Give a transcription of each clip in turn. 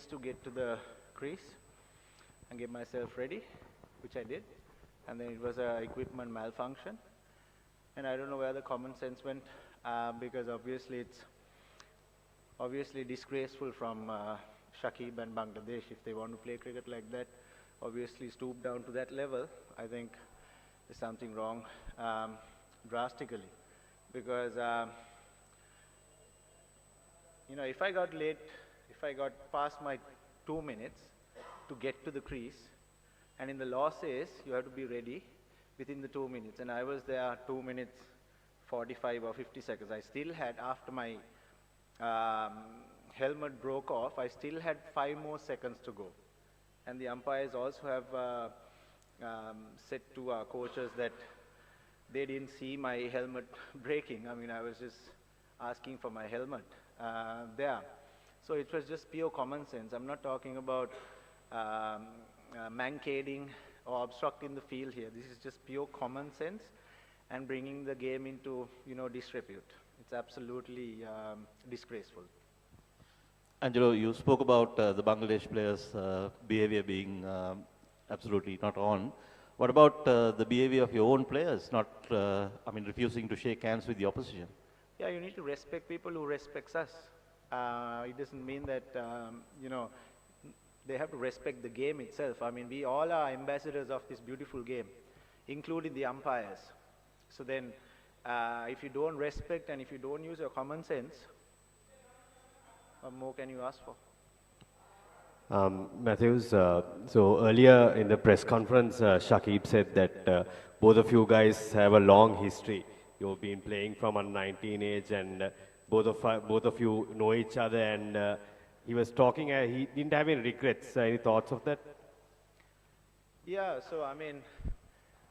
minutes to get to the crease and get myself ready, which I did. And then it was a equipment malfunction. And I don't know where the common sense went, because obviously it's obviously disgraceful from Shakib and Bangladesh if they want to play cricket like that. Obviously stoop down to that level. I think there's something wrong drastically, because you know, if I got late, if I got past my 2 minutes to get to the crease, and in the law says you have to be ready within the 2 minutes, and I was there 2 minutes 45 or 50 seconds. I still had, after my helmet broke off, I still had 5 more seconds to go. And the umpires also have said to our coaches that they didn't see my helmet breaking. I mean, I was just asking for my helmet there. So it was just pure common sense. I'm not talking about mankading or obstructing the field here. This is just pure common sense and bringing the game into, you know, disrepute. It's absolutely disgraceful. Angelo, you spoke about the Bangladesh players' behavior being absolutely not on. What about the behavior of your own players, not, I mean, refusing to shake hands with the opposition? Yeah, you need to respect people who respects us. It doesn't mean that, you know, they have to respect the game itself. I mean, we all are ambassadors of this beautiful game, including the umpires. So then, if you don't respect and if you don't use your common sense, what more can you ask for? Mathews, so earlier in the press conference, Shakib said that both of you guys have a long history. You've been playing from a 19 age, and both of you know each other, and he was talking, he didn't have any regrets. Any thoughts of that? Yeah, so I mean,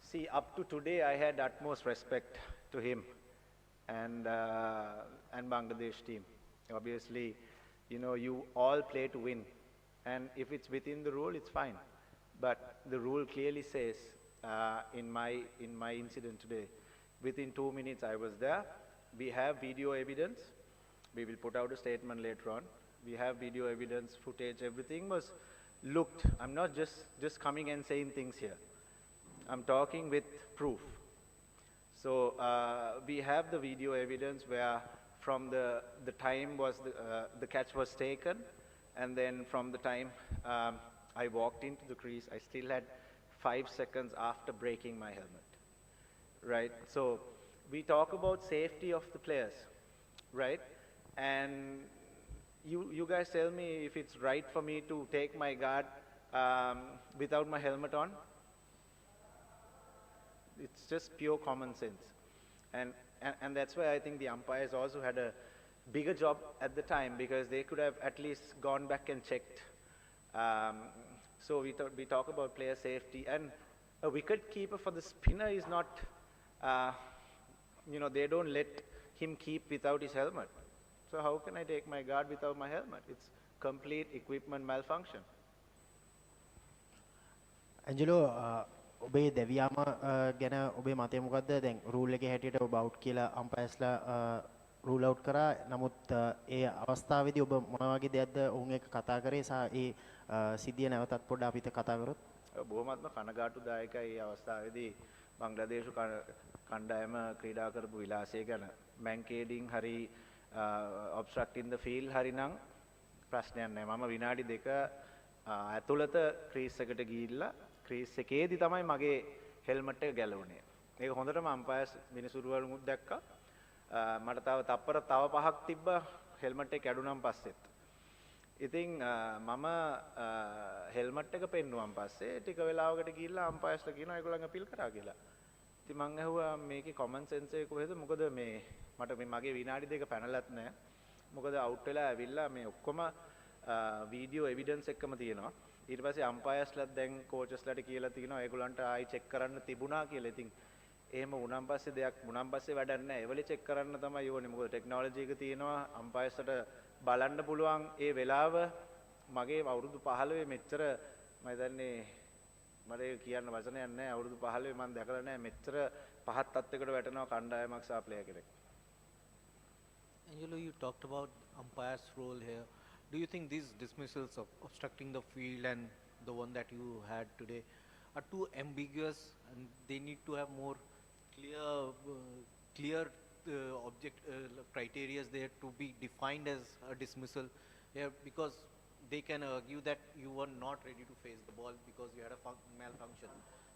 see, up to today, I had utmost respect to him and Bangladesh team. Obviously, you know, you all play to win. And if it's within the rule, it's fine. But the rule clearly says, in my incident today, within 2 minutes I was there. We have video evidence. We will put out a statement later on. We have video evidence, footage, everything was looked. I'm not just coming and saying things here. I'm talking with proof. So we have the video evidence where from the time was the catch was taken, and then from the time I walked into the crease, I still had 5 seconds after breaking my helmet, right? So we talk about safety of the players, right? And you guys tell me if it's right for me to take my guard without my helmet on. It's just pure common sense. And that's why I think the umpires also had a bigger job at the time, because they could have at least gone back and checked. So we talk about player safety, and a wicket keeper for the spinner is not, you know, they don't let him keep without his helmet. So how can I take my guard without my helmet? It's complete equipment malfunction. Angelo, ඔබේ දෙවියාම ගැන ඔබේ මතය මොකද්ද? දැන් rule එකේ හැටියට ඔබ out කියලා අම්පයර්ස්ලා රූල් අවුට් කරා. නමුත් ඒ අවස්ථාවේදී ඔබ මොන වගේ දෙයක්ද ඔවුන් එක්ක කතා කරේ සහ ඒ සිද්ධිය නැවතත් පොඩ්ඩක් අපිට කතා කරොත්. බොහොමත්ම කනගාටුදායකයි මේ අවස්ථාවේදී බංග්ලාදේශ කණ්ඩායම ක්‍රීඩා කරපු විලාසය ගැන. මැන්කේඩින් හරි obstructing the field හරි නම් ප්‍රශ්නයක් නැහැ. මම විනාඩි 2 ඇතුළත ක්‍රීස් එකට ගිහිල්ලා ක්‍රීස් එකේදී තමයි මගේ හෙල්මට් එක ගැලවුණේ. ඒක හොඳටම අම්පයර්ස් මිනිසුරුවරුත් දැක්කා. මට තව 5ක් තිබ්බා හෙල්මට් එක කැඩුනන් පස්සෙත්. ඉතින් මම හෙල්මට් එක පෙන්නුවන් පස්සේ ටික වෙලාවකට ගිහිල්ලා අම්පයර්ස්ලා කියනවා ඒගොල්ලන් අපීල් කරා කියලා. ඉතින් මං ඇහුවා මේකේ කොමන් සෙන්ස් එක කොහෙද? මොකද මේ මට මගේ විනාඩි 2 පැනලත් නැහැ. මොකද අවුට් වෙලා ඇවිල්ලා මේ ඔක්කොම වීඩියෝ එවිඩන්ස් එක්කම තියෙනවා. ඊට පස්සේ අම්පයර්ස්ලාත් දැන් කෝචස්ලාට කියලා තිනවා ඒගොල්ලන්ට ආයි චෙක් කරන්න තිබුණා කියලා. ඉතින් එහෙම වුණාන් පස්සේ දෙයක් වුණාන් පස්සේ වැඩක් නැහැ. ඒවලේ චෙක් කරන්න තමයි ඕනේ. මොකද ටෙක්නොලොජි එක තියෙනවා. අම්පයර්ස්ලාට බලන්න පුළුවන් ඒ වෙලාව මගේ අවුරුදු 15 මෙච්චර මම දන්නේ මට ඒක කියන්න වචනයක් නැහැ. අවුරුදු 15 මම දැකලා නැහැ මෙච්චර පහත් තත්යකට වැටෙනවා කණ්ඩායමක් සහ ප්ලේයර් කෙනෙක්. Angelo, you talked about umpire's role here. do you think these dismissals of obstructing the field and the one that you had today are too ambiguous, and they need to have more clear object criteria there to be defined as a dismissal here, because they can argue that you were not ready to face the ball because you had a malfunction.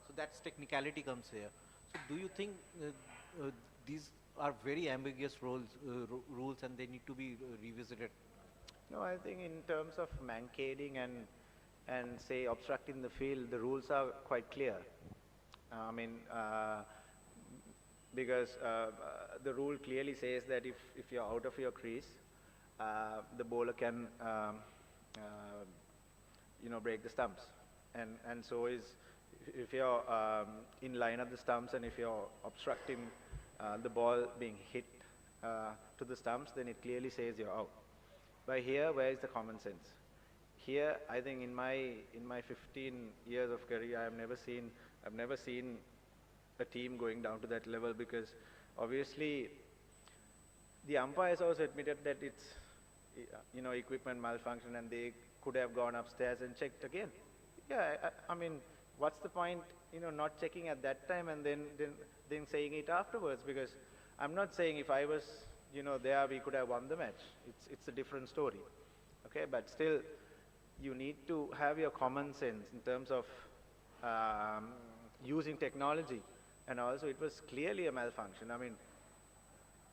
So that's technicality comes here. So do you think these are very ambiguous rules and they need to be revisited? No, I think in terms of mankading and say obstructing the field, the rules are quite clear. I mean, because the rule clearly says that if you're out of your crease, the bowler can break the stumps, and so is if you're in line of the stumps, and if you're obstructing the ball being hit to the stumps, then it clearly says you're out. But here, where is the common sense? Here, I think in my 15 years of career, I've never seen a team going down to that level, because obviously the umpires also admitted that it's equipment malfunction, and they could have gone upstairs and checked again. Yeah, I mean, what's the point not checking at that time and then saying it afterwards? Because I'm not saying if I was there we could have won the match. It's a different story. Okay, but still you need to have your common sense in terms of using technology. And also it was clearly a malfunction. I mean,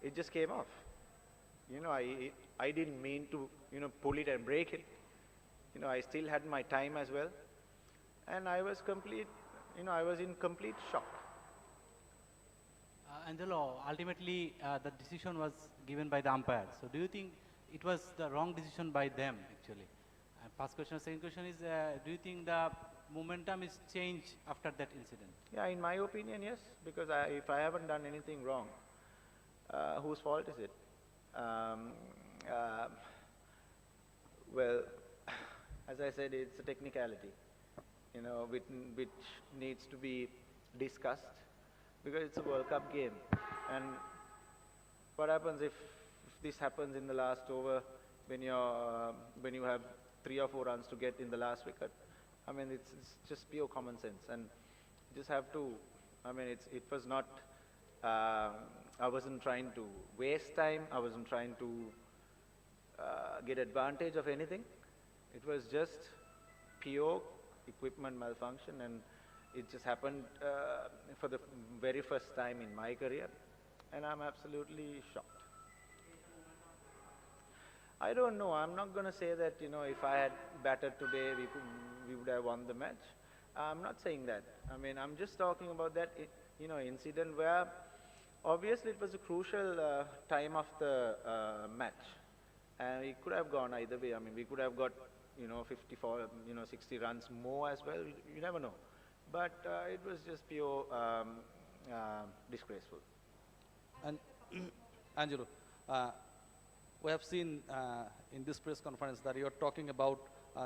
it just came off. I didn't mean to pull it and break it. I still had my time as well, and I was in complete shock. Angelo, ultimately the decision was given by the umpire. So do you think it was the wrong decision by them actually? First question. Second question is, do you think the momentum is changed after that incident? Yeah, in my opinion, yes, because if I haven't done anything wrong, whose fault is it? Well, as I said, it's a technicality, which needs to be discussed, because it's a World Cup game. And what happens if this happens in the last over, when you have 3 or 4 runs to get in the last wicket? I mean, it's just pure common sense, and you just have to. I mean, it was not. I wasn't trying to waste time. I wasn't trying to get advantage of anything. It was just pure equipment malfunction, and it just happened for the very first time in my career, and I'm absolutely shocked. I don't know. I'm not going to say that if I had batted today, we would have won the match. I'm not saying that. I mean, I'm just talking about that incident where obviously it was a crucial time of the match, and it could have gone either way. I mean, we could have got 54, 60 runs more as well. You never know. But it was just pure disgraceful. And Angelo, we have seen in this press conference that you're talking about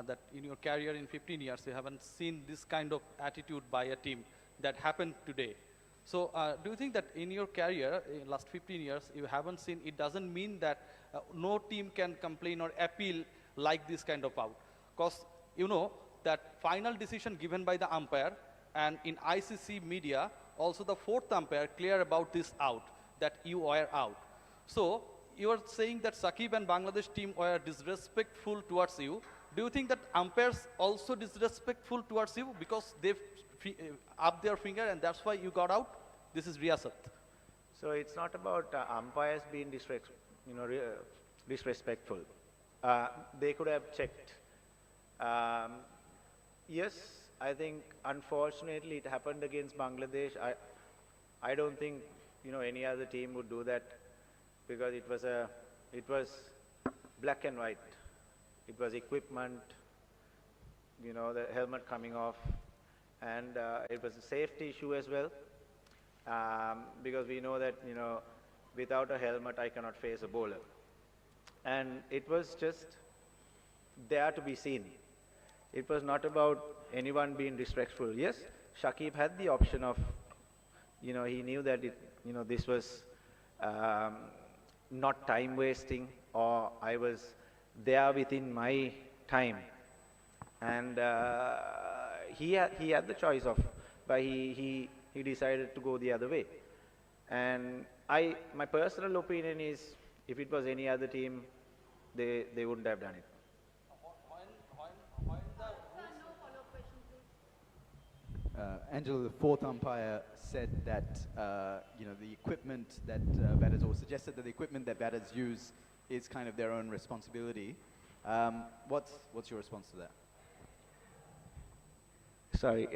that in your career in 15 years, you haven't seen this kind of attitude by a team that happened today. So do you think that in your career, in last 15 years, you haven't seen, it doesn't mean that no team can complain or appeal like this kind of out? Because that final decision given by the umpire, and in ICC media, also the 4th umpire clear about this out, that you were out. So you are saying that Shakib and Bangladesh team were disrespectful towards you. Do you think that umpires also disrespectful towards you because they've up their finger and that's why you got out? This is Riyasat. So it's not about umpires being disrespectful. They could have checked. Yes, I think unfortunately it happened against Bangladesh. I don't think any other team would do that, because it was black and white. It was equipment, the helmet coming off, and it was a safety issue as well, because we know that without a helmet I cannot face a bowler, and it was just there to be seen. It was not about anyone being disrespectful. Yes, Shakib had the option of, he knew that this was not time wasting, or I was they are within my time. And he had the choice of, but he decided to go the other way. And my personal opinion is, if it was any other team, they wouldn't have done it. Angelo, the fourth umpire said that the equipment that batters, or suggested that the equipment that batters use is kind of their own responsibility. What's your response to that? Sorry,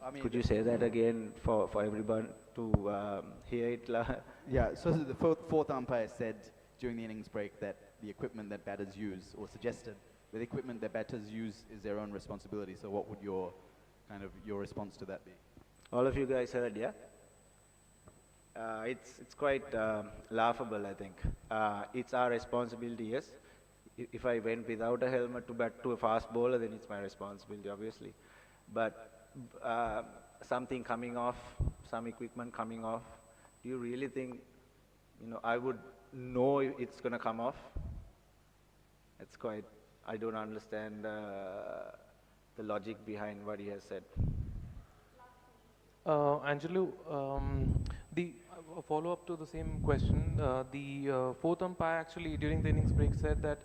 I mean, could you say that again for everyone to hear it? Yeah, so the fourth umpire said during the innings break that the equipment that batters use, or suggested that the equipment that batters use is their own responsibility. So what would your response to that be? All of you guys heard, yeah? It's quite laughable, I think. It's our responsibility, yes. If I went without a helmet to bat to a fast bowler, then it's my responsibility, obviously. But something coming off, some equipment coming off, do you really think, I would know it's going to come off? It's quite, I don't understand the logic behind what he has said. Angelo, the follow-up to the same question, the fourth umpire actually during the innings break said that